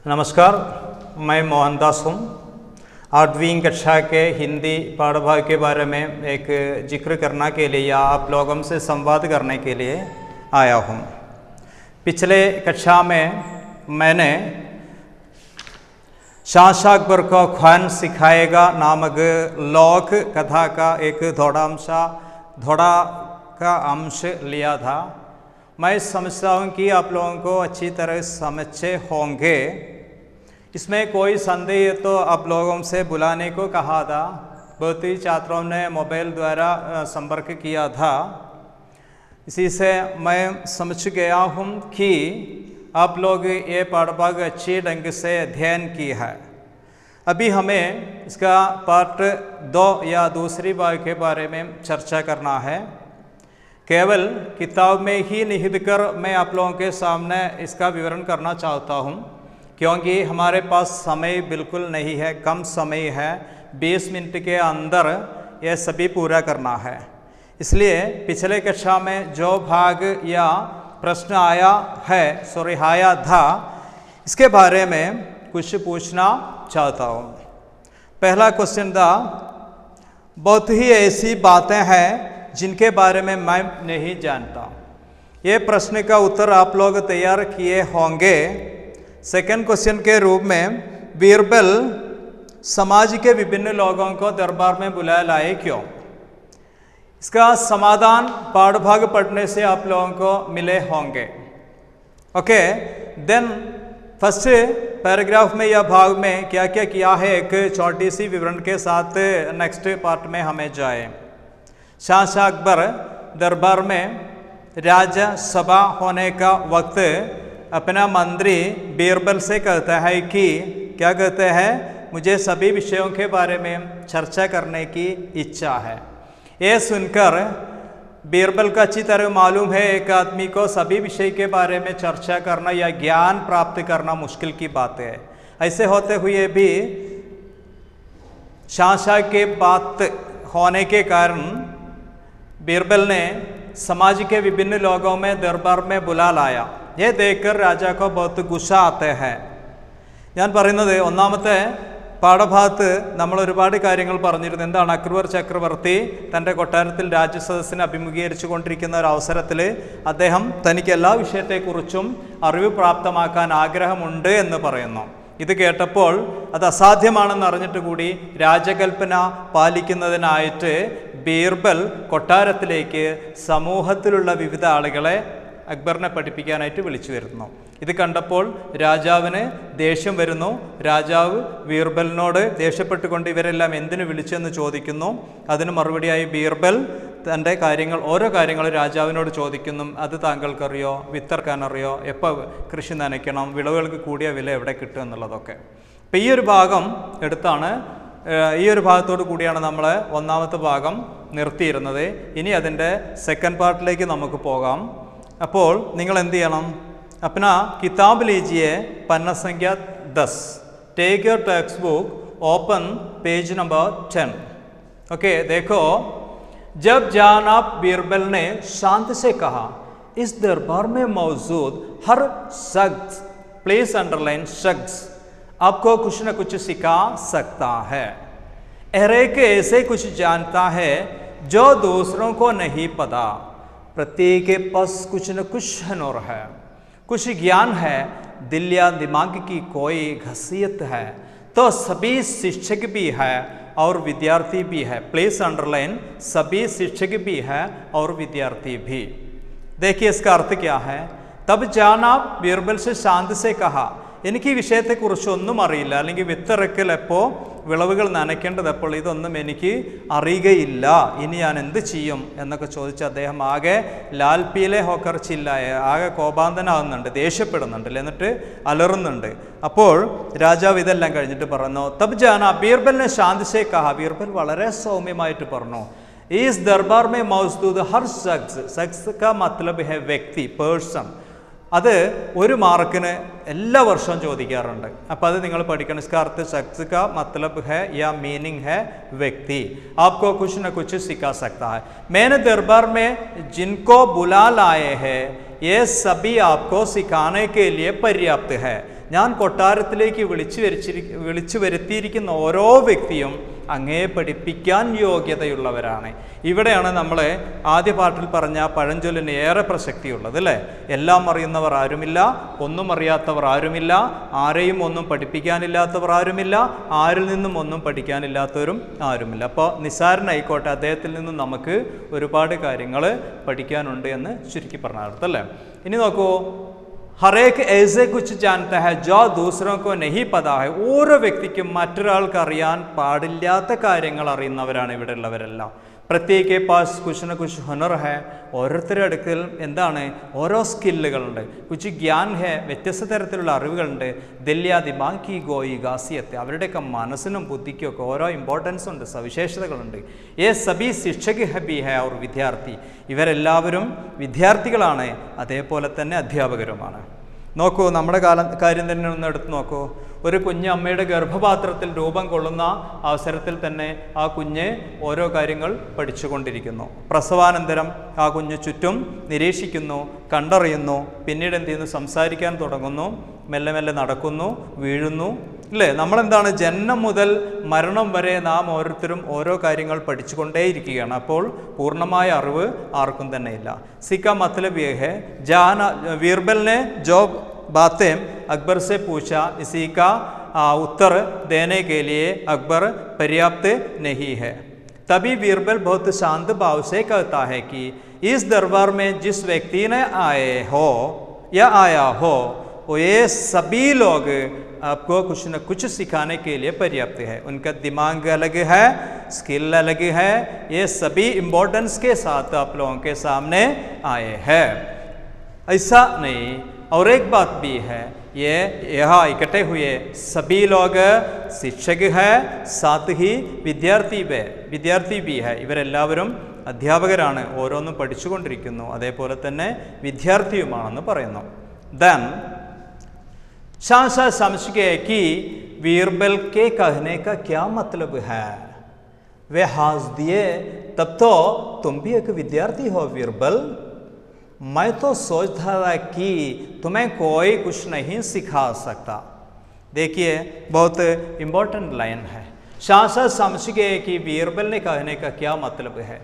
नमस्कार, मैं मोहनदास हूँ। 8वीं कक्षा के हिंदी पाठभाग के बारे में एक जिक्र करने के लिए या आप लोगों से संवाद करने के लिए आया हूँ। पिछले कक्षा में मैंने शाहशाह अकबर को ख्वान सिखाएगा नामक लोक कथा का एक थोड़ा का अंश लिया था। मैं समझता हूँ कि आप लोगों को अच्छी तरह समझे होंगे। इसमें कोई संदेह तो आप लोगों से बुलाने को कहा था। बहुत ही छात्रों ने मोबाइल द्वारा संपर्क किया था। इसी से मैं समझ गया हूँ कि आप लोग ये पाठभाग अच्छी ढंग से अध्ययन की है। अभी हमें इसका पार्ट 2 या दूसरी भाग के बारे में चर्चा करना है। केवल किताब में ही निहित कर मैं आप लोगों के सामने इसका विवरण करना चाहता हूँ, क्योंकि हमारे पास समय बिल्कुल नहीं है, कम समय है। 20 मिनट के अंदर यह सभी पूरा करना है। इसलिए पिछले कक्षा में जो भाग या प्रश्न आया था, इसके बारे में कुछ पूछना चाहता हूँ। पहला क्वेश्चन था, बहुत ही ऐसी बातें हैं जिनके बारे में मैं नहीं जानता। ये प्रश्न का उत्तर आप लोग तैयार किए होंगे। सेकंड क्वेश्चन के रूप में, बीरबल समाज के विभिन्न लोगों को दरबार में बुलाया लाए क्यों? इसका समाधान पाठभाग पढ़ने से आप लोगों को मिले होंगे। ओके, देन फर्स्ट पैराग्राफ में या भाग में क्या क्या किया है, एक छोटी सी विवरण के साथ नेक्स्ट पार्ट में हमें जाए। शाहशाह अकबर दरबार में राजसभा होने का वक्त अपना मंत्री बीरबल से कहता है कि क्या कहते हैं, मुझे सभी विषयों के बारे में चर्चा करने की इच्छा है। ये सुनकर बीरबल को अच्छी तरह मालूम है एक आदमी को सभी विषय के बारे में चर्चा करना या ज्ञान प्राप्त करना मुश्किल की बात है। ऐसे होते हुए भी शाहशाह के बात होने के कारण बीरबल ने समाज के विभिन्न लोगों में दरबार में बुला लाया। यह देखकर राजा को बहुत गुस्सा आता है। ഞാൻ പറയുന്നത് ഒന്നാമത്തെ പാഠഭാഗത്ത് നമ്മൾ ഒരുപാട് കാര്യങ്ങൾ പറഞ്ഞിരുന്നു. എന്താണ്, അക്ബർ ചക്രവർത്തി തൻ്റെ കൊട്ടാരത്തിൽ രാജസദസ്സിനെ അഭിമുഖീകരിച്ചു കൊണ്ടിരിക്കുന്ന ഒരു അവസരത്തിൽ അദ്ദേഹം തനിക്ക് എല്ലാ വിഷയത്തെക്കുറിച്ചും അറിവ് പ്രാപ്തമാക്കാൻ ആഗ്രഹമുണ്ട് എന്ന് പറയുന്നു. ഇത് കേട്ടപ്പോൾ അത് അസാധ്യമാണെന്ന് അറിഞ്ഞിട്ട് കൂടി രാജകൽപ്പന പാലിക്കുന്നതിനായിട്ട് ബീർബൽ കൊട്ടാരത്തിലേക്ക് സമൂഹത്തിലുള്ള വിവിധ ആളുകളെ അക്ബറിനെ പഠിപ്പിക്കാനായിട്ട് വിളിച്ചു വരുന്നു. ഇത് കണ്ടപ്പോൾ രാജാവിന് ദേഷ്യം വരുന്നു. രാജാവ് ബീർബലിനോട് ദേഷ്യപ്പെട്ടുകൊണ്ട് ഇവരെല്ലാം എന്തിനു വിളിച്ചെന്ന് ചോദിക്കുന്നു. അതിന് മറുപടിയായി ബീർബൽ തൻ്റെ ഓരോ കാര്യങ്ങൾ രാജാവിനോട് ചോദിക്കുന്നു. അത് താങ്കൾക്കറിയോ, വിത്തിറക്കാൻ അറിയോ, എപ്പോൾ കൃഷി നനയ്ക്കണം, വിളവുകൾക്ക് കൂടിയ വില എവിടെ കിട്ടും എന്നുള്ളതൊക്കെ. അപ്പം ഈ ഒരു ഭാഗം എടുത്താണ്, ഈ ഒരു ഭാഗത്തോടു കൂടിയാണ് നമ്മൾ ഒന്നാമത്തെ ഭാഗം നിർത്തിയിരുന്നത്. ഇനി അതിൻ്റെ സെക്കൻഡ് പാർട്ടിലേക്ക് നമുക്ക് പോകാം. അപ്പോൾ നിങ്ങൾ എന്ത് ചെയ്യണം, अपना किताब लीजिए, पन्ना संख्या 10, take your text book, open page number 10. Okay, देखो, जब जनाब बीरबल ने शांत से कहा, इस दरबार में मौजूद हर शख्स, प्लीज अंडरलाइन शख्स, आपको कुछ न कुछ सिखा सकता है। हर एक ऐसे कुछ जानता है जो दूसरों को नहीं पता। प्रत्येक के पास कुछ न कुछ हुनर है, कुछ ज्ञान है, दिल या दिमाग की कोई खासियत है, तो सभी शिक्षक भी है और विद्यार्थी भी है। प्लीज अंडरलाइन, सभी शिक्षक भी है और विद्यार्थी भी। देखिए इसका अर्थ क्या है। तब जनाब बीरबल से शांत से कहा, എനിക്ക് ഈ വിഷയത്തെക്കുറിച്ചൊന്നും അറിയില്ല, അല്ലെങ്കിൽ വിത്തിറക്കൽ എപ്പോൾ, വിളവുകൾ നനയ്ക്കേണ്ടത് എപ്പോൾ, ഇതൊന്നും എനിക്ക് അറിയുകയില്ല, ഇനി ഞാൻ എന്ത് ചെയ്യും എന്നൊക്കെ ചോദിച്ച് അദ്ദേഹം ആകെ ലാൽപീലെ ഹോക്കർ ചില്ലായ, ആകെ കോപാന്തനാകുന്നുണ്ട്, ദേഷ്യപ്പെടുന്നുണ്ട്, എന്നിട്ട് അലറുന്നുണ്ട്. അപ്പോൾ രാജാവ് ഇതെല്ലാം കഴിഞ്ഞിട്ട് പറഞ്ഞു, തബ് ജാന ബീർബലിനെ ശാന്തിസേ കഹ, ബീർബൽ വളരെ സൗമ്യമായിട്ട് പറഞ്ഞു, ഈസ് ദർബാർ മേ മൗജൂദ് ഹർ ശഖ്സ്, ശഖ്സ് കാ മത്ലബ് ഹെ വ്യക്തി, പേഴ്സൺ. അത് ഒരു മാർക്കിന് എല്ലാ വർഷവും ചോദിക്കാറുണ്ട്. അപ്പോൾ അത് നിങ്ങൾ പഠിക്കണം. इसका अर्थ शख्स का मतलब है या मीनिंग है व्यक्ति, आपको कुछ न कुछ सिखा सकता है। मैंने दरबार में जिनको बुला लाए हैं ये सभी आपको सिखाने के लिए पर्याप्त है। ഞാൻ കൊട്ടാരത്തിലേക്ക് വിളിച്ചു വരുത്തിയിരിക്കുന്ന ഓരോ വ്യക്തിയും അങ്ങയെ പഠിപ്പിക്കാൻ യോഗ്യതയുള്ളവരാണ്. ഇവിടെയാണ് നമ്മൾ ആദ്യ പാട്ടിൽ പറഞ്ഞ പഴഞ്ചൊല്ലിന് ഏറെ പ്രസക്തിയുള്ളത് അല്ലേ? എല്ലാം അറിയുന്നവർ ആരുമില്ല, ഒന്നും അറിയാത്തവർ ആരുമില്ല, ആരെയും ഒന്നും പഠിപ്പിക്കാനില്ലാത്തവർ ആരുമില്ല, ആരിൽ നിന്നും ഒന്നും പഠിക്കാനില്ലാത്തവരും ആരുമില്ല. അപ്പോൾ നിസാരനായിക്കോട്ടെ, അദ്ദേഹത്തിൽ നിന്നും നമുക്ക് ഒരുപാട് കാര്യങ്ങൾ പഠിക്കാനുണ്ട് എന്ന് ചുരുക്കി പറഞ്ഞ അർത്ഥം. ഇനി നോക്കൂ, ഹറേക്ക് ऐसे कुछ जानता है जो दूसरों को नहीं पता है. ഓരോ വ്യക്തിക്കും മറ്റൊരാൾക്ക് അറിയാൻ പാടില്ലാത്ത കാര്യങ്ങൾ അറിയുന്നവരാണ് ഇവിടെ ഉള്ളവരെല്ലാം. പ്രത്യേക പാസ് കുछ न कुछ हुनर है. ഓരോരുത്തരുടെ അടുക്കൽ എന്താണ്? ഓരോ സ്കില്ലുകളുണ്ട്. കുച്ച് ഗ്യാൻ ഹെ, വ്യത്യസ്ത തരത്തിലുള്ള അറിവുകളുണ്ട്. ദല്യാ ദിമാഗ് കി ഗോയി ഗാസിയത്ത്, അവരുടെയൊക്കെ മനസ്സിനും ബുദ്ധിക്കും ഒക്കെ ഓരോ ഇമ്പോർട്ടൻസ് ഉണ്ട്, സവിശേഷതകളുണ്ട്. ഏ സബി ശിക്ഷക് ഹബി ഹെ और വിദ്യാർത്ഥി, ഇവരെല്ലാവരും വിദ്യാർത്ഥികളാണ്, അതേപോലെ തന്നെ അധ്യാപകരുമാണ്. നോക്കൂ, നമ്മുടെ കാര്യം തന്നെ ഒന്ന് എടുത്ത് നോക്കൂ. ഒരു കുഞ്ഞ് അമ്മയുടെ ഗർഭപാത്രത്തിൽ രൂപം കൊള്ളുന്ന അവസരത്തിൽ തന്നെ ആ കുഞ്ഞ് ഓരോ കാര്യങ്ങൾ പഠിച്ചുകൊണ്ടിരിക്കുന്നു. പ്രസവാനന്തരം ആ കുഞ്ഞ് ചുറ്റും നിരീക്ഷിക്കുന്നു, കണ്ടറിയുന്നു, പിന്നീട് എന്ത് ചെയ്യുന്നു? സംസാരിക്കാൻ തുടങ്ങുന്നു, മെല്ലെ മെല്ലെ നടക്കുന്നു, വീഴുന്നു, ഇല്ലേ? നമ്മളെന്താണ്? ജന്മം മുതൽ മരണം വരെ നാം ഓരോരുത്തരും ഓരോ കാര്യങ്ങൾ പഠിച്ചുകൊണ്ടേയിരിക്കുകയാണ്. അപ്പോൾ പൂർണ്ണമായ അറിവ് ആർക്കും തന്നെ ഇല്ല. സിക്ക മത്ലബ് യേ ഹെ ജാന बीरबल ने जो बातें अकबर से पूछा, इसी का उत्तर देने के लिए अकबर पर्याप्त नहीं है. तभी बीरबल बहुत शांत भाव से कहता है कि इस दरबार में जिस व्यक्ति ने आया हो ये सभी लोग आपको कुछ न कुछ सिखाने के लिए पर्याप्त है. उनका दिमाग अलग है, स्किल अलग है, ये सभी इम्पोर्टेंस के साथ आप लोगों के सामने आए हैं. ऐसा नहीं. और एक बात भी है, ये यहाँ इकट्ठे हुए सभी लोग शिक्षक है, साथ ही विद्यार्थी भी है. ഇവരെല്ലാവരും അധ്യാപകരാണ്, ഓരോന്നും പഠിച്ചുകൊണ്ടിരിക്കുന്നു, അതേപോലെ തന്നെ വിദ്യാർത്ഥിയുമാണെന്ന് പറയുന്നു. ദെൻ शाह समझ गए कि बीरबल के कहने का क्या मतलब है. वे हंस दिए. तब तो तुम भी एक विद्यार्थी हो बीरबल. मैं तो सोचता था कि तुम्हें कोई कुछ नहीं सिखा सकता. देखिए, बहुत इम्पोर्टेंट लाइन है. शाह समझ गए कि बीरबल ने कहने का क्या मतलब है.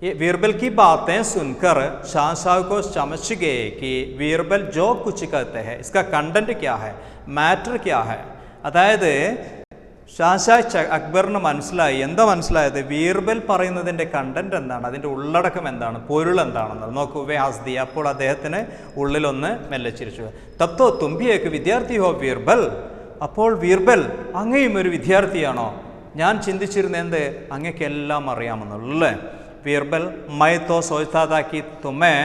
ये बीरबल की बातें सुनकर शाह को समझ गए कि बीरबल जो कुछ कहते हैं इसका कंटेंट क्या है, मैटर क्या है. അതായത് ഷാ അക്ബറിന് മനസ്സിലായി. എന്താ മനസ്സിലായത്? ബീർബൽ പറയുന്നതിൻ്റെ കണ്ടന്റ് എന്താണ്, അതിൻ്റെ ഉള്ളടക്കം എന്താണ്, പൊരുൾ എന്താണെന്നത്. നോക്കൂ, വേ ഹസ്ദി, അപ്പോൾ അദ്ദേഹത്തിന് ഉള്ളിലൊന്ന് മെല്ലെ ചിരിച്ചു. തബ്തോ തുമ്പിയേക്ക് വിദ്യാർത്ഥി ഹോ ബീർബൽ. അപ്പോൾ ബീർബൽ, അങ്ങയും ഒരു വിദ്യാർത്ഥിയാണോ? ഞാൻ ചിന്തിച്ചിരുന്ന എന്ത്, അങ്ങക്കെല്ലാം അറിയാമെന്നുള്ളൂ അല്ലേ? बीरबल मैं तो सोचता था कि तुम्हें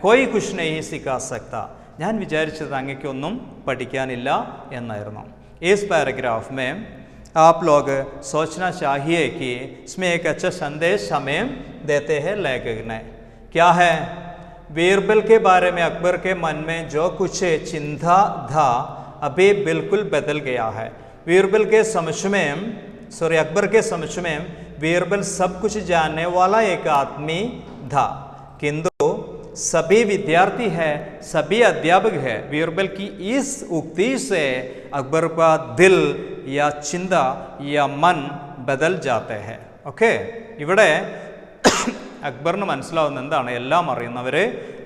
कोई कुछ नहीं सिखा सकता. ഞാൻ വിചാരിച്ചത് അങ്ങയ്ക്കൊന്നും പഠിക്കാനില്ല എന്നായിരുന്നു. इस पैराग्राफ में आप लोग सोचना चाहिए कि इसमें एक अच्छा संदेश हमें देते हैं लेखक ने. क्या है? बीरबल के बारे में अकबर के मन में जो कुछ चिंता था अभी बिल्कुल बदल गया है. बीरबल के समझ में अकबर के समझ में बीरबल सब कुछ जानने वाला एक आदमी था, किंतु सभी विद्यार्थी है, सभी अध्यापक है. बीरबल की इस उक्ति से अकबर का दिल या चिंता या मन बदल जाते हैं. ओके, ഇവിടെ അക്ബറിന് മനസ്സിലാവുന്ന എന്താണ്? എല്ലാം അറിയുന്നവർ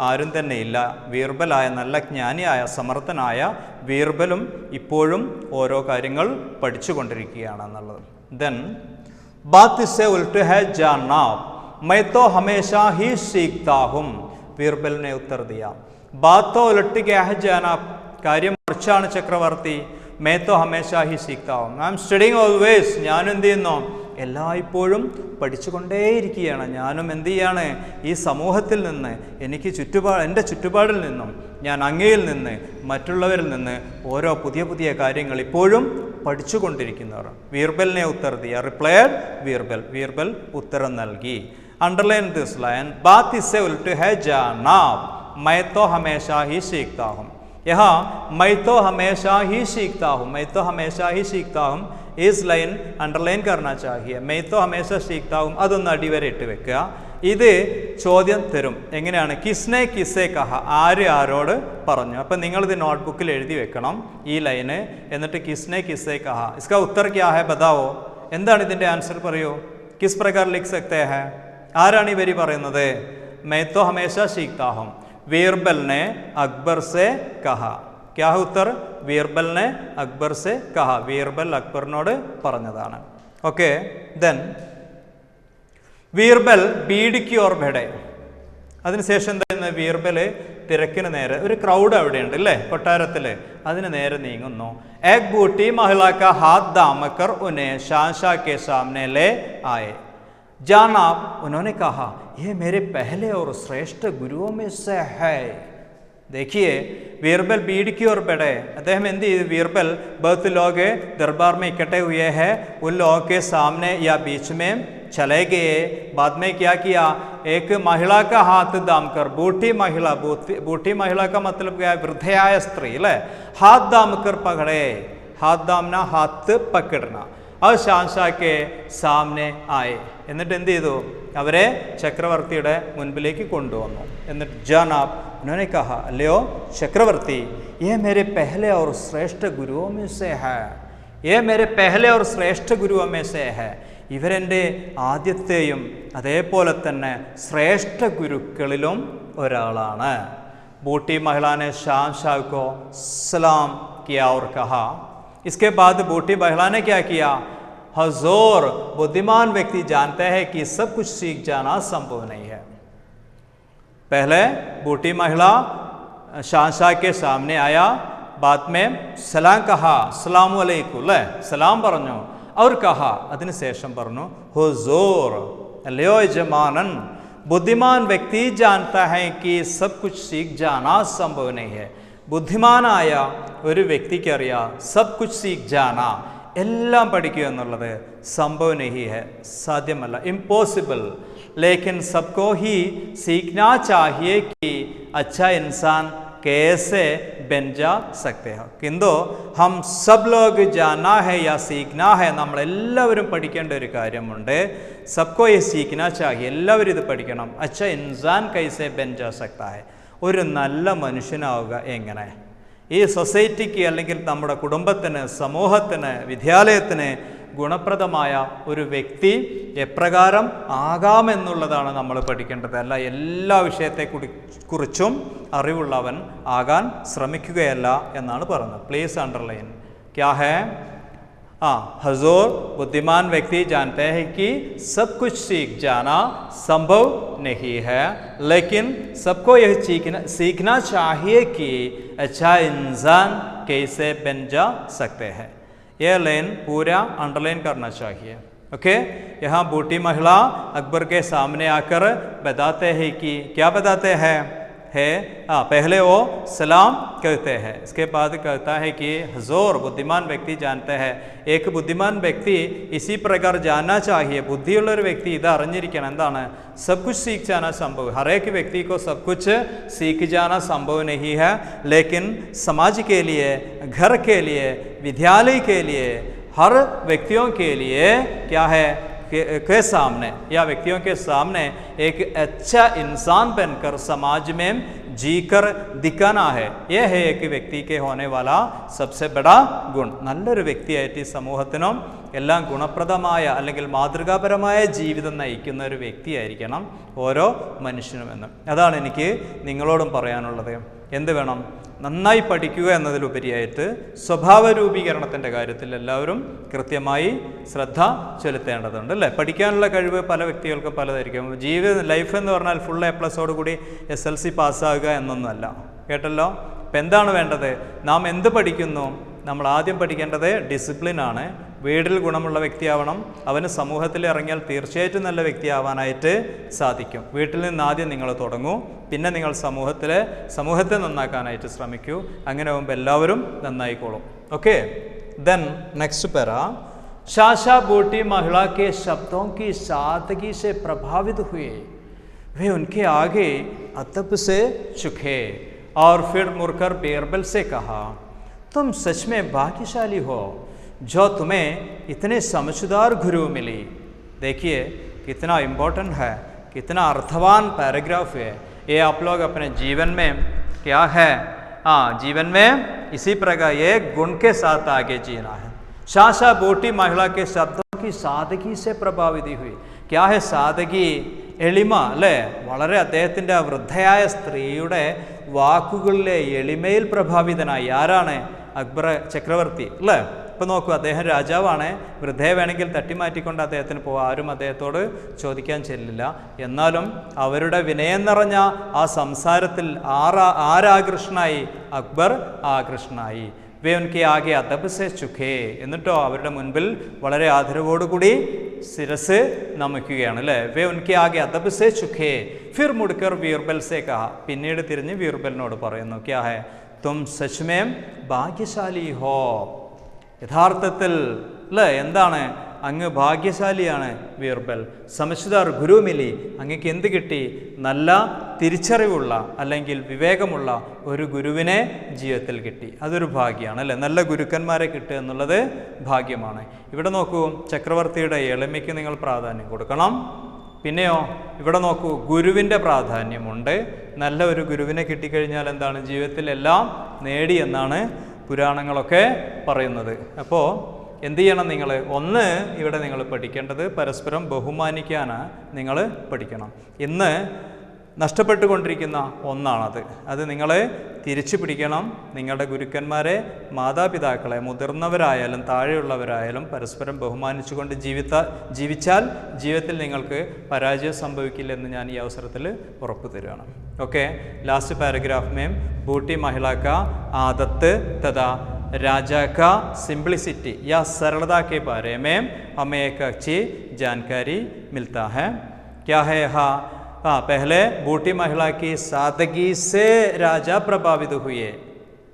ആരും തന്നെ ഇല്ല. ബീർബലായ നല്ല ജ്ഞാനിയായ സമർത്ഥനായ ബീർബലും ഇപ്പോഴും ഓരോ കാര്യങ്ങൾ പഠിച്ചുകൊണ്ടിരിക്കുകയാണെന്നുള്ളത്. ദെൻ बात इससे उल्ट है जानना. मैं तो हमेशा ही सीखता हूँ. बीरबल ने उत्तर दिया. बात तो उलट गया है जनाब. കാര്യം മറിച്ചാണ് ചക്രവർത്തി. मैं तो हमेशा ही सीखता हूँ. I am studying always. ഞാനും എന്ത് ചെയ്യുന്നു? എല്ലായ്പ്പോഴും പഠിച്ചുകൊണ്ടേയിരിക്കുകയാണ്. ഞാനും എന്ത് ചെയ്യാണ്? ഈ സമൂഹത്തിൽ നിന്ന്, എനിക്ക് എൻ്റെ ചുറ്റുപാടിൽ നിന്നും, ഞാൻ അങ്ങയിൽ നിന്ന്, മറ്റുള്ളവരിൽ നിന്ന് ഓരോ പുതിയ പുതിയ കാര്യങ്ങൾ ഇപ്പോഴും പഠിച്ചുകൊണ്ടിരിക്കുന്നവർ. ബീർബലിനെ ഉത്തർ ദിയ. റിപ്ലൈഡ് ബീർബൽ. ബീർബൽ ഉത്തരം നൽകി. Underline this line. बात इससे उल्ट है जनाब. मैं तो हमेशा ही सीखता हूँ. यहाँ मैं तो हमेशा ही सीखता हूँ, मैं तो हमेशा ही सीखता हूँ. इस लाइन अंडरलाइन करना चाहिए. मैं तो हमेशा सीखता हूँ, അതൊന്ന് അടിവരെ ഇട്ട് വെക്കുക. ഇത് ചോദ്യം തരും. എങ്ങനെയാണ്? കിസ്നെ കിസ്സെ കഹ, ആര് ആരോട് പറഞ്ഞു. അപ്പം നിങ്ങളിത് നോട്ട്ബുക്കിൽ എഴുതി വെക്കണം ഈ ലൈന്. എന്നിട്ട് കിസ്നെ കിസ്സെ കഹ, ഇസ്കാ ഉത്തർ ക്യാ ഹെ ബതാവോ, എന്താണ് ഇതിൻ്റെ ആൻസർ പറയൂ. കിസ് പ്രകാർ ലിഖ് സക്തേ ഹെ, ആരാണ് ഈ വരി പറയുന്നത്? मैं तो हमेशा सीखता हूँ, बीरबल ने अकबर से कहा. क्या है उत्तर? बीरबल ने अकबर से कहा. बीरबल अकबറിനോട് പറഞ്ഞതാണ്. ഓക്കെ, ദെൻ ബീർബൽ ബീഡിക്ക് ഓർ ബെഡെ, അതിനുശേഷം എന്താ? ബീർബൽ തിരക്കിന് നേരെ, ഒരു ക്രൗഡ് അവിടെയുണ്ട് അല്ലേ കൊട്ടാരത്തിൽ, അതിന് നേരെ നീങ്ങുന്നു. एक बूटी महिला का हाथ दामकर उन्हें शाहशाह के सामने ले आए. जनाब, उन्होंने कहा, यह मेरे पहले और श्रेष्ठ गुरुओं में से है. देखिए, बीरबल बीड़ की ओर बढ़े. അദ്ദേഹം എന്ത് ചെയ്തു? बीरबल बहुत लोग दरबार में इकट्ठे हुए हैं, उन लोगों के सामने या बीच में चले गए. बाद में क्या किया? एक महिला का हाथ दाम कर, बूढ़ी महिला, बूढ़ी महिला का मतलब क्या है? वृद्धयाय स्त्री अല്ലേ? हाथ दाम कर पकड़े, हाथ दामना हाथ पकड़ना. और शाहशाह के सामने आए. എന്നിട്ട് എന്ത് ചെയ്തു? അവരെ ചക്രവർത്തിയുടെ മുൻപിലേക്ക് കൊണ്ടുവന്നു. എന്നിട്ട് ജനാബ്, उन्होंने कहा, अल्यो चक्रवर्ती, ये मेरे पहले और श्रेष्ठ गुरुओं में से है, ये मेरे पहले और श्रेष्ठ गुरुओं में से है. ഇവരെൻ്റെ ആദ്യത്തെയും അതേപോലെ തന്നെ ശ്രേഷ്ഠ ഗുരുക്കളിലും ഒരാളാണ്. बूटी महिला ने शाहशाह को सलाम किया और कहा. इसके बाद बूटी महिला ने क्या किया? हजूर, बुद्धिमान व्यक्ति जानते हैं कि सब कुछ सीख जाना संभव नहीं है. पहले बूटी महिला शाहशाह के सामने आया, बाद में सलाम कहा, सलाम अलैकुम, सलाम പറഞ്ഞു. और कहा, അതിനുശേഷം പറഞ്ഞു, हुजूर, अल्यो यजमानन, बुद्धिमान व्यक्ति जानता है कि सब कुछ सीख जाना संभव नहीं है. ബുദ്ധിമാനായ ഒരു വ്യക്തിക്ക് അറിയാം സബ് കുച്ച് സീഖ് ജാന, എല്ലാം പഠിക്കുക എന്നുള്ളത് സംഭവ നഹി ഹെ, സാധ്യമല്ല, ഇമ്പോസിബിൾ. लेकिन सबको ही सीखना चाहिए कि अच्छा इंसान कैसे बन जा सकते हैं. किंतु हम सब लोग जानना है या सीखना है, നമ്മളെല്ലാവരും പഠിക്കേണ്ട ഒരു കാര്യമുണ്ട്. सबको ये सीखना चाहिए, എല്ലാവരും ഇത് പഠിക്കണം. अच्छा इंसान कैसे बन जा सकता है, ഒരു നല്ല മനുഷ്യനാവുക എങ്ങനെ. ഈ സൊസൈറ്റിക്ക് അല്ലെങ്കിൽ നമ്മുടെ കുടുംബത്തിന്, സമൂഹത്തിന്, വിദ്യാലയത്തിന് ഗുണപ്രദമായ ഒരു വ്യക്തി എപ്രകാരം ആകാമെന്നുള്ളതാണ് നമ്മൾ പഠിക്കേണ്ടത്. അല്ല എല്ലാ വിഷയത്തെ കുറിച്ചും അറിവുള്ളവൻ ആകാൻ ശ്രമിക്കുകയല്ല എന്നാണ് പറഞ്ഞത്. Please underline. ക്യാ ഹേ? हजूर, बुद्धिमान व्यक्ति जानते हैं कि सब कुछ सीख जाना संभव नहीं है, लेकिन सबको यह सीखना चाहिए कि अच्छा इंसान कैसे बन जा सकते हैं. यह लाइन पूरा अंडरलाइन करना चाहिए. ओके, यहाँ बूटी महिला अकबर के सामने आकर बताते हैं कि क्या बताते हैं? पहले वो सलाम कहते हैं, इसके बाद कहता है कि हजूर, बुद्धिमान व्यक्ति जानते हैं. एक बुद्धिमान व्यक्ति इसी प्रकार जानना चाहिए. ബുദ്ധിയുള്ളൊരു വ്യക്തി ഇത് അറിഞ്ഞിരിക്കണം. എന്താണ്? सब कुछ सीख जाना संभव, हर एक व्यक्ति को सब कुछ सीख जाना संभव नहीं है, लेकिन समाज के लिए, घर के लिए, विद्यालय के लिए, हर व्यक्तियों के लिए क्या है के सामने या व्यक्तियों के सामने एक अच्छा इंसान बनकर समाज में जीकर दिखाना है. यह है एक व्यक्ति के होने वाला सबसे बड़ा गुण. നല്ലൊരു വ്യക്തിയായിട്ട് ഈ സമൂഹത്തിനും എല്ലാം ഗുണപ്രദമായ അല്ലെങ്കിൽ മാതൃകാപരമായ ജീവിതം നയിക്കുന്ന ഒരു വ്യക്തിയായിരിക്കണം ഓരോ മനുഷ്യനുമെന്ന്. അതാണ് എനിക്ക് നിങ്ങളോടും പറയാനുള്ളത്. എന്ത് വേണം? നന്നായി പഠിക്കുക എന്നതിലുപരിയായിട്ട് സ്വഭാവ രൂപീകരണത്തിൻ്റെ കാര്യത്തിൽ എല്ലാവരും കൃത്യമായി ശ്രദ്ധ ചെലുത്തേണ്ടതുണ്ട് അല്ലേ. പഠിക്കാനുള്ള കഴിവ് പല വ്യക്തികൾക്കും പലതായിരിക്കും. ലൈഫ് എന്ന് പറഞ്ഞാൽ ഫുൾ A+ഓടുകൂടി SLC പാസ്സാകുക എന്നൊന്നുമല്ല. കേട്ടല്ലോ? അപ്പം എന്താണ് വേണ്ടത്? നാം എന്ത് പഠിക്കുന്നു? നമ്മൾ ആദ്യം പഠിക്കേണ്ടത് ഡിസിപ്ലിനാണ്. വീട്ടിൽ ഗുണമുള്ള വ്യക്തിയാവണം. അവന് സമൂഹത്തിൽ ഇറങ്ങിയാൽ തീർച്ചയായിട്ടും നല്ല വ്യക്തിയാവാനായിട്ട് സാധിക്കും. വീട്ടിൽ നിന്ന് ആദ്യം നിങ്ങൾ തുടങ്ങൂ, പിന്നെ നിങ്ങൾ സമൂഹത്തെ നന്നാക്കാനായിട്ട് ശ്രമിക്കൂ. അങ്ങനെ ആകുമ്പോൾ എല്ലാവരും നന്നായിക്കോളും. ഓക്കെ, ദെൻ നെക്സ്റ്റ് പേര. शाहशाह बूटी महिला के शब्दों की सादगी से प्रभावित हुए, वे उनके आगे अदब से झुके और फिर मुड़कर बीरबल से कहा, तुम सच में भाग्यशाली हो जो तुम्हें इतने समझदार गुरु मिली. देखिए कितना इम्पोर्टेंट है कितना अर्थवान पैराग्राफ है ये। आप लोग अपने जीवन में क्या है, जीवन में इसी प्रकार ये गुण के साथ आगे जीना है। शाशा बूटी महिला के शब्दों की सादगी से प्रभावित हुई। क्या है सादगी, എളിമ അല്ലേ? വളരെ അദ്ദേഹത്തിൻ്റെ ആ വൃദ്ധയായ സ്ത്രീയുടെ വാക്കുകളിലെ എളിമയിൽ പ്രഭാവിതനായി. ആരാണ്? അക്ബർ ചക്രവർത്തി അല്ലേ? ഇപ്പം നോക്കൂ, അദ്ദേഹം രാജാവാണ്. വൃദ്ധയെ വേണമെങ്കിൽ തട്ടിമാറ്റിക്കൊണ്ട് അദ്ദേഹത്തിന് പോകാം, ആരും അദ്ദേഹത്തോട് ചോദിക്കാൻ ചെല്ലില്ല. എന്നാലും അവരുടെ വിനയം നിറഞ്ഞ ആ സംസാരത്തിൽ ആരാകൃഷ്ണനായി? അക്ബർ ആകൃഷ്ണനായി. വേ ഉൻകെ ആകെ അദബ് സെ ചുഖേ, എന്നിട്ടോ അവരുടെ മുൻപിൽ വളരെ ആദരവോടുകൂടി ശിരസ് നമിക്കുകയാണ് അല്ലേ? വേ ഉൻകെ ആകെ അദബ് സെ ചുഖേ ഫിർ മുഡ്കർ ബീർബൽ സെ കഹ, പിന്നീട് തിരിഞ്ഞ് ബീർബലിനോട് പറയുന്നു, ക്യാ ഹെ തും സച്മേം ഭാഗ്യശാലി ഹോ, യഥാർത്ഥത്തിൽ അല്ലേ എന്താണ്, അങ്ങ് ഭാഗ്യശാലിയാണ് ബീർബൽ. സമജ്ദാർ ഗുരു മിലി, അങ്ങക്ക് എന്ത് കിട്ടി? നല്ല തിരിച്ചറിവുള്ള അല്ലെങ്കിൽ വിവേകമുള്ള ഒരു ഗുരുവിനെ ജീവിതത്തിൽ കിട്ടി. അതൊരു ഭാഗ്യമാണ് അല്ലേ? നല്ല ഗുരുക്കന്മാരെ കിട്ടുക എന്നുള്ളത് ഭാഗ്യമാണ്. ഇവിടെ നോക്കൂ, ചക്രവർത്തിയുടെ എളിമയ്ക്ക് നിങ്ങൾ പ്രാധാന്യം കൊടുക്കണം. പിന്നെയോ ഇവിടെ നോക്കൂ, ഗുരുവിൻ്റെ പ്രാധാന്യമുണ്ട്. നല്ല ഒരു ഗുരുവിനെ കിട്ടിക്കഴിഞ്ഞാൽ എന്താണ്, ജീവിതത്തിൽ എല്ലാം നേടി എന്നാണ് പുരാണങ്ങളൊക്കെ പറയുന്നത്. അപ്പോൾ എന്ത് ചെയ്യണം നിങ്ങൾ? ഒന്ന്, ഇവിടെ നിങ്ങൾ പഠിക്കേണ്ടത് പരസ്പരം ബഹുമാനിക്കാനാണ് നിങ്ങൾ പഠിക്കണം. ഇന്ന് നഷ്ടപ്പെട്ടുകൊണ്ടിരിക്കുന്ന ഒന്നാണത്. അത് നിങ്ങൾ തിരിച്ചു പിടിക്കണം. നിങ്ങളുടെ ഗുരുക്കന്മാരെ, മാതാപിതാക്കളെ, മുതിർന്നവരായാലും താഴെയുള്ളവരായാലും പരസ്പരം ബഹുമാനിച്ചുകൊണ്ട് ജീവിച്ചാൽ ജീവിതത്തിൽ നിങ്ങൾക്ക് പരാജയം സംഭവിക്കില്ലെന്ന് ഞാൻ ഈ അവസരത്തിൽ ഉറപ്പ് തരുകയാണ്. ഓക്കെ, लास्ट पैराग्राफ में बूटी महिला का आदत तथा राजा का सिंप्लिसिटी या सरलता के बारे में हमें एक अच्छी जानकारी मिलता है. क्या है? हाँ, पहले बूटी महिला की सादगी से राजा प्रभावित हुए.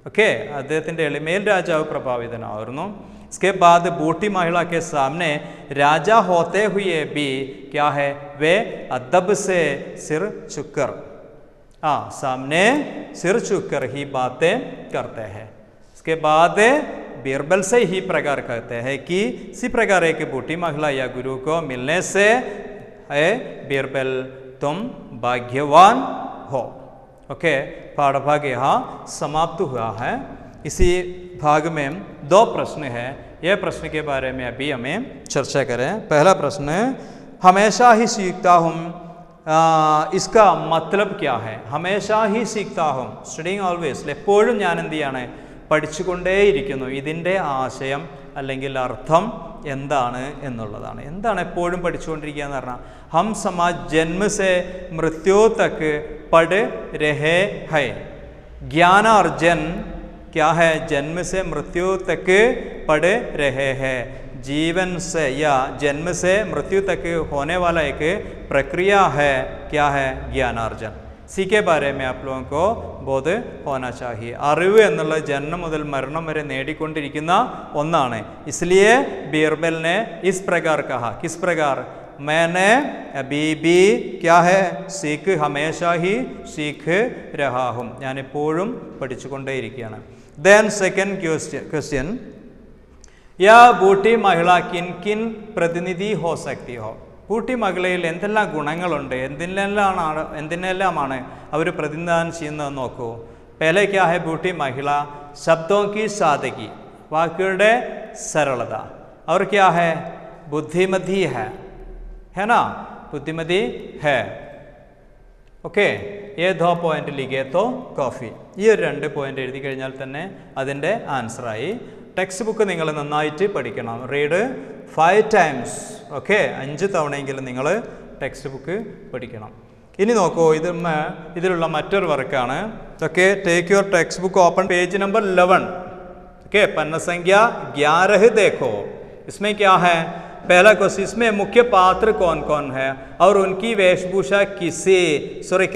ओके, അദ്ദേഹത്തിൻ്റെ എളിമയിൽ രാജാവ് പ്രഭാവിതനായിരുന്നു. इसके बाद बूटी महिला के सामने राजा होते हुए भी क्या है, वे अदब से सिर झुककर सामने सिर झुककर ही बातें करते हैं. इसके बाद बीरबल से ही प्रकार कहते हैं कि इसी प्रकार एक बूटी महिला या गुरु को मिलने से है बीरबल तुम भाग्यवान हो. ओके, पाठभाग यहाँ समाप्त हुआ है. इसी भाग में दो प्रश्न है. यह प्रश्न के बारे में अभी हमें चर्चा करें. पहला प्रश्न, हमेशा ही सीखता हूँ, इसका मतलब क्या है? हमेशा ही सीखता हूँ, स्टडिंग ऑलवेज, എപ്പോഴും ഞാൻ എന്ത് ചെയ്യാണ്, പഠിച്ചുകൊണ്ടേയിരിക്കുന്നു. ഇതിൻ്റെ ആശയം അല്ലെങ്കിൽ അർത്ഥം എന്താണ് എന്നുള്ളതാണ്. എന്താണ് എപ്പോഴും പഠിച്ചുകൊണ്ടിരിക്കുക എന്ന് പറഞ്ഞാൽ, ഹം സമാജ് ജന്മ സെ മൃത്യു തക്ക് പഠ് രഹേ ഹൈ. ज्ञानार्जन क्या है? जन्म से मृत्यु तक पढ़ रहे हैं. जीवन से या जन्म से मृत्यु तक होने वाला एक प्रक्रिया है. क्या है? ज्ञानार्जन. इसी के बारे में आप लोगों को बोध होना चाहिए. അറിവ് എന്നുള്ള ജന്മം മുതൽ മരണം വരെ നേടിക്കൊണ്ടിരിക്കുന്ന ഒന്നാണ്. इसलिए बीरबल ने इस प्रकार कहा. किस प्रकार? मैंने अभी भी क्या है, सीख हमेशा ही सीख रहा हूँ, ഞാൻ എപ്പോഴും പഠിച്ചുകൊണ്ടേയിരിക്കുകയാണ്. देन सेकंड क्वेश्चन, या बूटी महिला किन किन प्रतिनिधि हो सकती हो? ബൂട്ടി മഹിളയിൽ എന്തെല്ലാം ഗുണങ്ങളുണ്ട്, എന്തിനെല്ലാമാണ് അവർ പ്രതിനിധാനം ചെയ്യുന്നത് നോക്കൂ. पहले क्या है बूटी महिला? शब्दों की सादगी, വാക്കുകളുടെ सरलता. और क्या है? बुद्धिमती है ना, बुद्धिमती है. ഓക്കെ, ये दो पॉइंट लिखे तो काफ़ी. ഈ ഒരു 2 പോയിന്റ് എഴുതി കഴിഞ്ഞാൽ തന്നെ അതിൻ്റെ ആൻസറായി. ടെക്സ്റ്റ് ബുക്ക് നിങ്ങൾ നന്നായിട്ട് പഠിക്കണം. Read 5 times. ഓക്കെ, 5 തവണയെങ്കിലും നിങ്ങൾ ടെക്സ്റ്റ് ബുക്ക് പഠിക്കണം. ഇനി നോക്കൂ, ഇതിലുള്ള മറ്റൊരു വർക്കാണ്. Okay, take your textbook open, page number 11. Okay, पन्ना संख्या 11 देखो. इसमें क्या है? पहला क्वेश्चन, इसमें मुख्य पात्र कौन कौन है और उनकी वेशभूषा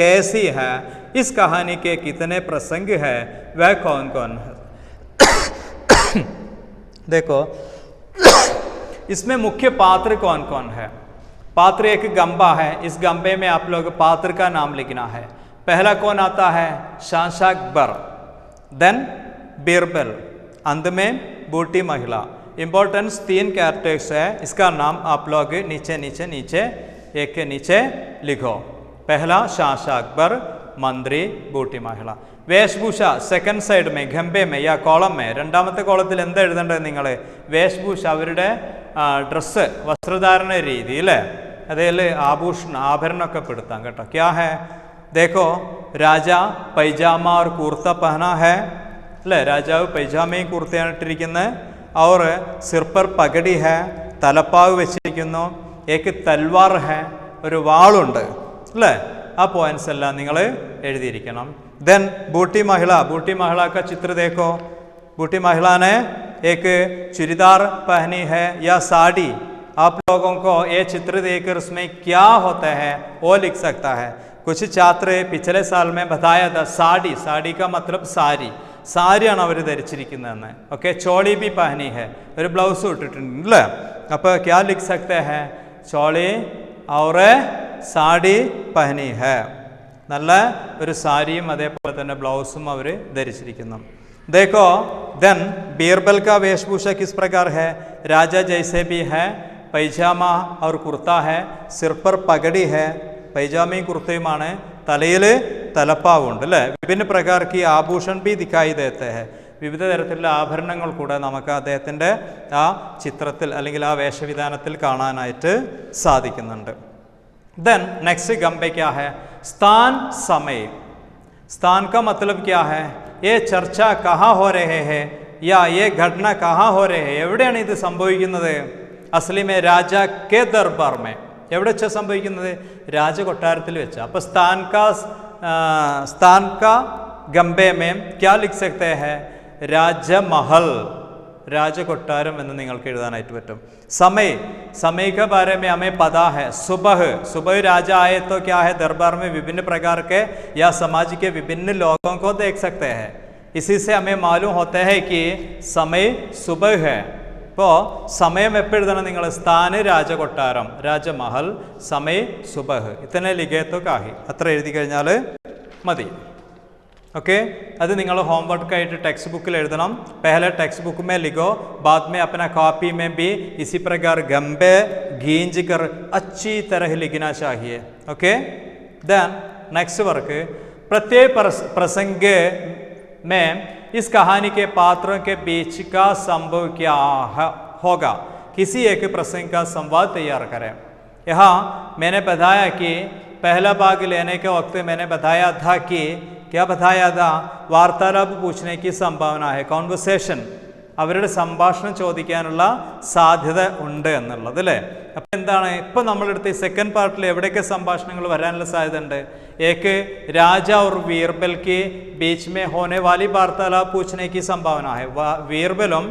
कैसी है? इस कहानी के कितने प्रसंग है, वह कौन कौन है? देखो, इसमें मुख्य पात्र कौन कौन है? पात्र एक गंबा है. इस गंबे में आप लोग पात्र का नाम लिखना है. पहला कौन आता है? शाहशाह अकबर, देन बीरबल, अंत में बूटी महिला. इम्पोर्टेंस 3 कैरेक्टर्स है. इसका नाम आप लोग नीचे नीचे नीचे एक के नीचे लिखो। पहला शाहशाह अकबर, मंत्री, बूटी महिला। വേഷഭൂഷ സെക്കൻഡ് സൈഡ് മേ ഖംബെ മേ യാ കോളം മേ രണ്ടാമത്തെ കോളത്തിൽ എന്താ എഴുതേണ്ടത് നിങ്ങൾ? വേഷഭൂഷ അവരുടെ ഡ്രസ്സ് വസ്ത്രധാരണ രീതി അല്ലേ, അതിൽ ആഭരണമൊക്കെ പെടുത്താം കേട്ടോ. ക്യാ ഹേ देखो രാജാ പൈജാമ और കൂർത്ത പഹന ഹേ അല്ലേ, രാജാവ് പൈജാമയും കൂർത്തയാണ് ഇട്ടിരിക്കുന്നത്. और सिर पर പഗടി ഹേ, തലപ്പാവ് വെച്ചിരിക്കുന്നു. ഏക്ക് തൽവാർ ഹേ, ഒരു വാളുണ്ട് അല്ലേ. ആ പോയിന്റ്സ് എല്ലാം നിങ്ങൾ എഴുതിയിരിക്കണം. देन बूटी महिला का चित्र देखो। बूटी महिला ने एक चूड़ीदार पहनी है या साड़ी। आप लोगों को ये चित्र देखकर उसमें क्या होता है वो लिख सकता है। कुछ छात्र पिछले साल में बताया था साड़ी का मतलब സാരിയാണ് അവർ ധരിച്ചിരിക്കുന്നതെന്ന്. ഓക്കെ, ചോളി ബി പഹനി ഹെ, ഒരു ബ്ലൗസ് ഇട്ടിട്ടുണ്ട് അല്ലേ. അപ്പോൾ ക്യാ ലിഖ് സക്തേ ഹെ, ചോളി ഔർ സാടി പഹനി ഹെ, നല്ല ഒരു സാരിയും അതേപോലെ തന്നെ ബ്ലൗസും അവർ ധരിച്ചിരിക്കുന്നു. देखो देन बीरबल का वेशभूषा किस प्रकार है? राजा जैसे भी है, पैजामा और कुर्ता है, सिर पर पगड़ी है, पैजामയും കുർത്തയുമാണ്, തലയിൽ തലപ്പാവുണ്ട് അല്ലേ. വിഭിന്ന പ്രകാർ की ആഭൂഷൺ भी दिखाई देते हैं, വിവിധ തരത്തിലുള്ള ആഭരണങ്ങൾ കൂടെ നമുക്ക് അദ്ദേഹത്തിൻ്റെ ആ ചിത്രത്തിൽ അല്ലെങ്കിൽ ആ വേഷവിധാനത്തിൽ കാണാനായിട്ട് സാധിക്കുന്നുണ്ട്. देन नेक्स्ट गंबे क्या है? स्थान समय। स्थान का मतलब क्या है? ये चर्चा कहाँ हो रहे हैं या ये घटना कहाँ हो रहे हैं? എവിടെയാണ് ഇത് സംഭവിക്കുന്നത്? അസ്ലി may Raja K Darbar may, എവിടെ വെച്ചാൽ സംഭവിക്കുന്നത്? രാജകൊട്ടാരത്തിൽ വെച്ച്. അപ്പോൾ स्थान का गंबे में क्या लिख सकते हैं? രാജമഹൽ, രാജകൊട്ടാരം എന്ന് നിങ്ങൾക്ക് എഴുതാനായിട്ട് പറ്റും. समय के बारे में हमें पता है। सुबह राजा आए तो क्या है, दरबार में विभिन्न प्रकार के या समाज के विभिन्न लोगों को देख सकते हैं. इसी से हमें मालूम होता है कि समय सुबह है. ഇപ്പോൾ സമയം എപ്പോൾ എഴുതണം നിങ്ങൾ? സ്ഥാന് രാജകൊട്ടാരം, രാജമഹൽ, സമയ സുബഹ്, ഇത്തന്നെ ലിഖേത്തോ കാഹി, അത്ര എഴുതി കഴിഞ്ഞാൽ മതി. ओके, അത് നിങ്ങൾ होमवर्क टेक्स्ट बुक എഴുതണം. पहले टेक्स्ट बुक में लिखो, बाद में अपना कॉपी में भी इसी प्रकार गंबे गींज कर अच्छी तरह लिखना चाहिए. ओके, देन नेक्स्ट वर्क, प्रत्येक प्रसंग में इस कहानी के पात्रों के बीच का संभव क्या होगा? किसी एक प्रसंग का संवाद तैयार करें. यहाँ मैंने बताया कि पहला भाग लेने के वक्त मैंने बताया था कि क्या बताया था? वार्तालाप पूछने की संभावना है, कॉन्वर्सेशन, അവരുടെ സംഭാഷണം ചോദിക്കാനുള്ള സാധ്യത ഉണ്ട് എന്നുള്ളത് അല്ലേ. അപ്പം എന്താണ് ഇപ്പം നമ്മളെടുത്ത് ഈ സെക്കൻഡ് പാർട്ടിൽ എവിടെയൊക്കെ സംഭാഷണങ്ങൾ വരാനുള്ള സാധ്യത ഉണ്ട്? ഏക്ക് രാജാ और बीरबल के बीच में होने वाली वार्तालाप पूछने की संभावना है. बीरबലും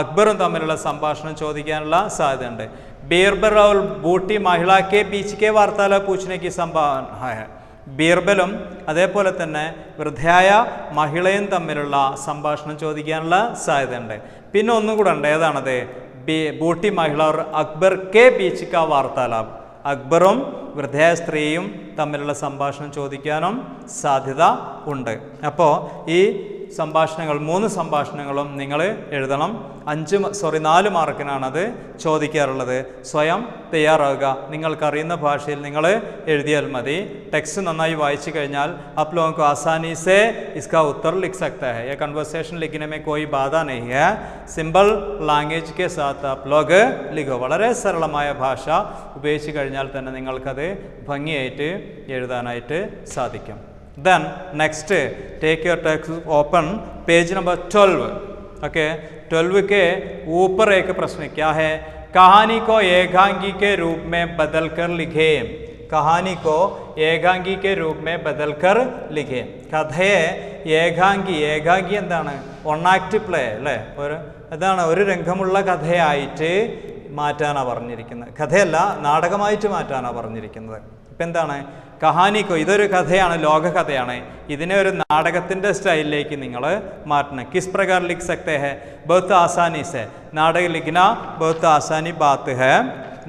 അക്ബറും തമ്മിലുള്ള സംഭാഷണം ചോദിക്കാനുള്ള സാധ്യത ഉണ്ട്. बीरबल और बूटी महिला के बीच के वार्तालाप पूछने की संभावना है. ബീർബലും അതേപോലെ തന്നെ വൃദ്ധയായ മഹിളയും തമ്മിലുള്ള സംഭാഷണം ചോദിക്കാനുള്ള സാധ്യതയുണ്ട്. പിന്നെ ഒന്നും കൂടെ ഉണ്ട്, ഏതാണത്? ബൂട്ടി മഹിള और അക്ബർ കെ ബീച്ച് കാ വാർത്താലാപ്, അക്ബറും വൃദ്ധയായ സ്ത്രീയും തമ്മിലുള്ള സംഭാഷണം ചോദിക്കാനും സാധ്യത ഉണ്ട്. അപ്പോൾ ഈ സംഭാഷണങ്ങൾ 3 സംഭാഷണങ്ങളും നിങ്ങൾ എഴുതണം. 4 മാർക്കിനാണത് ചോദിക്കാറുള്ളത്. സ്വയം തയ്യാറാവുക, നിങ്ങൾക്കറിയുന്ന ഭാഷയിൽ നിങ്ങൾ എഴുതിയാൽ മതി. ടെക്സ്റ്റ് നന്നായി വായിച്ചു കഴിഞ്ഞാൽ आप लोगों को आसानी से इसका उत्तर लिख सकता है. ये कन्वर्सेशन लिखने में कोई बाधा नहीं है. सिंपल लैंग्वेज के साथ आप लोग लिखो. വളരെ സരളമായ ഭാഷ ഉപയോഗിച്ച് കഴിഞ്ഞാൽ തന്നെ നിങ്ങൾക്കത് ഭംഗിയായിട്ട് എഴുതാനായിട്ട് സാധിക്കും. Then next, take your text, open page number 12. Okay, 12 के ऊपर एक प्रश्न क्या है? कहानी को एकांगी के रूप में बदल कर लिखे. कहानी को एकांगी के रूप में बदल कर लिखे. കഥയെ ഏകാംഗി എന്താണ്? 1 ആക്ട് പ്ലേ അല്ലേ, അതാണ് ഒരു രംഗമുള്ള കഥയായിട്ട് മാറ്റാനാണ് പറഞ്ഞിരിക്കുന്നത്. കഥയല്ല, നാടകമായിട്ട് മാറ്റാനാണ് പറഞ്ഞിരിക്കുന്നത്. ഇപ്പം എന്താണ്? കഹാനിക്കോ, ഇതൊരു കഥയാണ്, ലോകകഥയാണ്, ഇതിനെ ഒരു നാടകത്തിൻ്റെ സ്റ്റൈലിലേക്ക് നിങ്ങൾ മാറ്റണം. കിസ് പ്രകാർ ലിഖ് സക്തേ ഹെ? ബഹുത്ത് ആസാനി സെ. നാടക ലിഖ്ന ബഹുത്ത് ആസാനി ബാത്ത് ഹെ.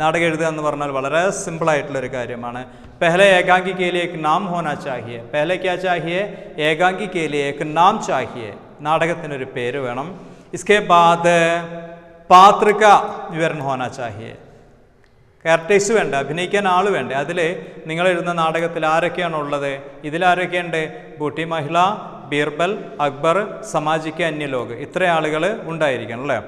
നാടകം എഴുതുക എന്ന് പറഞ്ഞാൽ വളരെ സിമ്പിളായിട്ടുള്ളൊരു കാര്യമാണ്. पहले एकांगी के लिए एक नाम होना चाहिए. पहले क्या चाहिए? एकांगी के लिए एक नाम चाहिए. നാടകത്തിനൊരു പേര് വേണം. इसके बाद पात्र का विवरण होना चाहिए. ക്യാരക്ടേഴ്സ് വേണ്ട, അഭിനയിക്കാൻ ആൾ വേണ്ടേ. അതിൽ നിങ്ങൾ എഴുതുന്ന നാടകത്തിൽ ആരൊക്കെയാണുള്ളത്? ഇതിലാരൊക്കെയുണ്ട്? ബൂട്ടി മഹിള, ബീർബൽ, അക്ബർ, സമാജിക്ക് അന്യ ലോക്, ഇത്ര ആളുകൾ ഉണ്ടായിരിക്കണം അല്ലേ.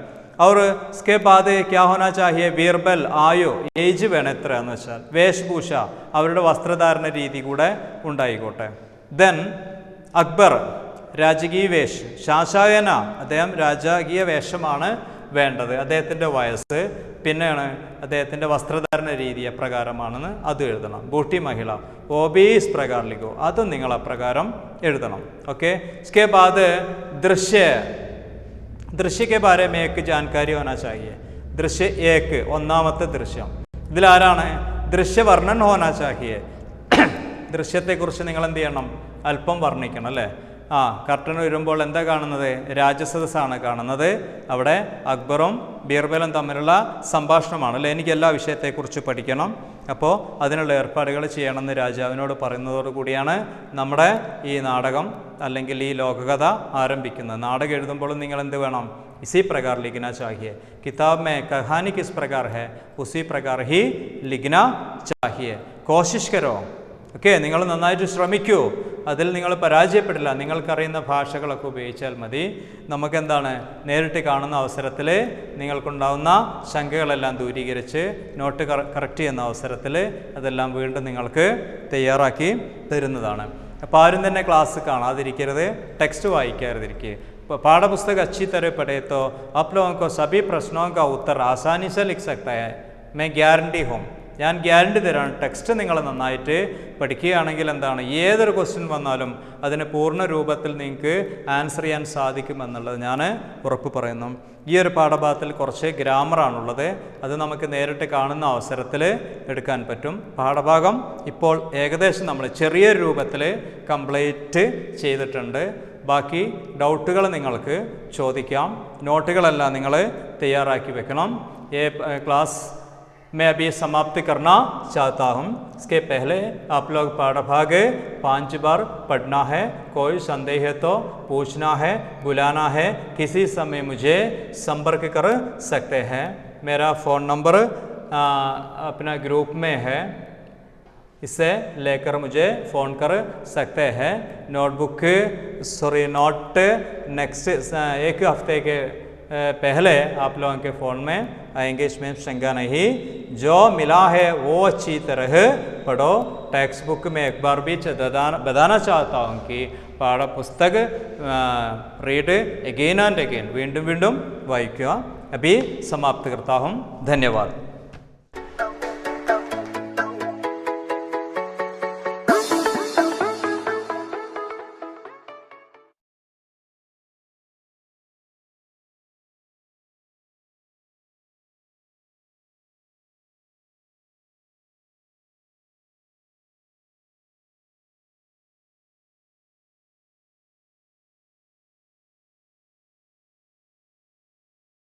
और उसके बाद क्या होना चाहिए? ബീർബൽ ആയോ, ഏജ് വേണം എത്രയാണെന്ന് വെച്ചാൽ. വേഷഭൂഷ, അവരുടെ വസ്ത്രധാരണ രീതി കൂടെ ഉണ്ടായിക്കോട്ടെ. ദെൻ അക്ബർ രാജകീയ വേഷ്, ശാശായന അദ്ദേഹം രാജകീയ വേഷമാണ് വേണ്ടത്. അദ്ദേഹത്തിൻ്റെ വയസ്സ്, പിന്നെയാണ് അദ്ദേഹത്തിൻ്റെ വസ്ത്രധാരണ രീതി എപ്രകാരമാണെന്ന് അത് എഴുതണം. ബൂട്ടി മഹിള ഓബീസ് പ്രകാരം ലിഖോ, അതും നിങ്ങൾ അപ്രകാരം എഴുതണം. ഓക്കെ. इसके बाद दृश्य, दृश्य के बारे में एक जानकारी होना चाहिए. दृश्य एक, ഒന്നാമത്തെ ദൃശ്യം. ഇതിലാരാണ്? ദൃശ്യവർണ്ണൻ ഹോനാ ചാഹിയെ. ദൃശ്യത്തെക്കുറിച്ച് നിങ്ങൾ എന്ത് ചെയ്യണം? അല്പം വർണ്ണിക്കണം അല്ലേ. കർട്ടൻ വരുമ്പോൾ എന്താ കാണുന്നത്? രാജസദസ്സാണ് കാണുന്നത്. അവിടെ അക്ബറും ബീർബലും തമ്മിലുള്ള സംഭാഷണമാണ് അല്ലേ. എനിക്ക് എല്ലാ വിഷയത്തെക്കുറിച്ച് പഠിക്കണം, അപ്പോൾ അതിനുള്ള ഏർപ്പാടുകൾ ചെയ്യണമെന്ന് രാജാവിനോട് പറയുന്നതോടുകൂടിയാണ് നമ്മുടെ ഈ നാടകം അല്ലെങ്കിൽ ഈ ലോകകഥ ആരംഭിക്കുന്നത്. നാടകം എഴുതുമ്പോഴും നിങ്ങൾ എന്ത് വേണം? इसी प्रकार लिखना चाहिए. किताब में कहानी किस प्रकार है उसी प्रकार ही लिखना चाहिए. कोशिश करो. ഓക്കെ. നിങ്ങൾ നന്നായിട്ട് ശ്രമിക്കൂ. അതിൽ നിങ്ങൾ പരാജയപ്പെടില്ല. നിങ്ങൾക്കറിയുന്ന ഭാഷകളൊക്കെ ഉപയോഗിച്ചാൽ മതി. നമുക്കെന്താണ്, നേരിട്ട് കാണുന്ന അവസരത്തിൽ നിങ്ങൾക്കുണ്ടാവുന്ന ശങ്കകളെല്ലാം ദൂരീകരിച്ച് നോട്ട് കറക്റ്റ് ചെയ്യുന്ന അവസരത്തിൽ അതെല്ലാം വീണ്ടും നിങ്ങൾക്ക് തയ്യാറാക്കി തരുന്നതാണ്. അപ്പോൾ ആരും തന്നെ ക്ലാസ് കാണാതിരിക്കരുത്, ടെക്സ്റ്റ് വായിക്കാതിരിക്കുക. पाठ्यपुस्तक अच्छी तरह पढ़े तो आप लोगों को सभी प्रश्नों का उत्तर आसानी से लिख सकता है. मैं गारंटी हूँ, ഞാൻ ഗ്യാരണ്ടി തരാണ്. ടെക്സ്റ്റ് നിങ്ങൾ നന്നായിട്ട് പഠിക്കുകയാണെങ്കിൽ എന്താണ്, ഏതൊരു ക്വസ്റ്റ്യൻ വന്നാലും അതിന് പൂർണ്ണ രൂപത്തിൽ നിങ്ങൾക്ക് ആൻസർ ചെയ്യാൻ സാധിക്കുമെന്നുള്ളത് ഞാൻ ഉറപ്പ് പറയുന്നു. ഈ ഒരു പാഠഭാഗത്തിൽ കുറച്ച് ഗ്രാമറാണുള്ളത്, അത് നമുക്ക് നേരിട്ട് കാണുന്ന അവസരത്തിൽ എടുക്കാൻ പറ്റും. പാഠഭാഗം ഇപ്പോൾ ഏകദേശം നമ്മൾ ചെറിയ രൂപത്തിൽ കംപ്ലീറ്റ് ചെയ്തിട്ടുണ്ട്. ബാക്കി ഡൗട്ടുകൾ നിങ്ങൾക്ക് ചോദിക്കാം. നോട്ടുകളെല്ലാം നിങ്ങൾ തയ്യാറാക്കി വെക്കണം. ക്ലാസ് मैं अभी समाप्त करना चाहता हूँ. इसके पहले आप लोग पाठभाग 5 बार पढ़ना है. कोई संदेह है तो पूछना है, बुलाना है. किसी समय मुझे संपर्क कर सकते हैं. मेरा फ़ोन नंबर अपना ग्रुप में है, इससे लेकर मुझे फ़ोन कर सकते हैं. नोटबुक नोट नेक्स्ट एक हफ्ते के पहले आप लोगों के फ़ोन में आएंगे, इसमें शंका नहीं. जो मिला है वो अच्छी तरह पढ़ो. टेक्स्ट बुक में एक बार भी बताना चाहता हूँ कि पाठ्य पुस्तक रीड अगेन एंड अगेन, വീണ്ടും വീണ്ടും വായിക്കുക. अभी समाप्त करता हूँ. धन्यवाद.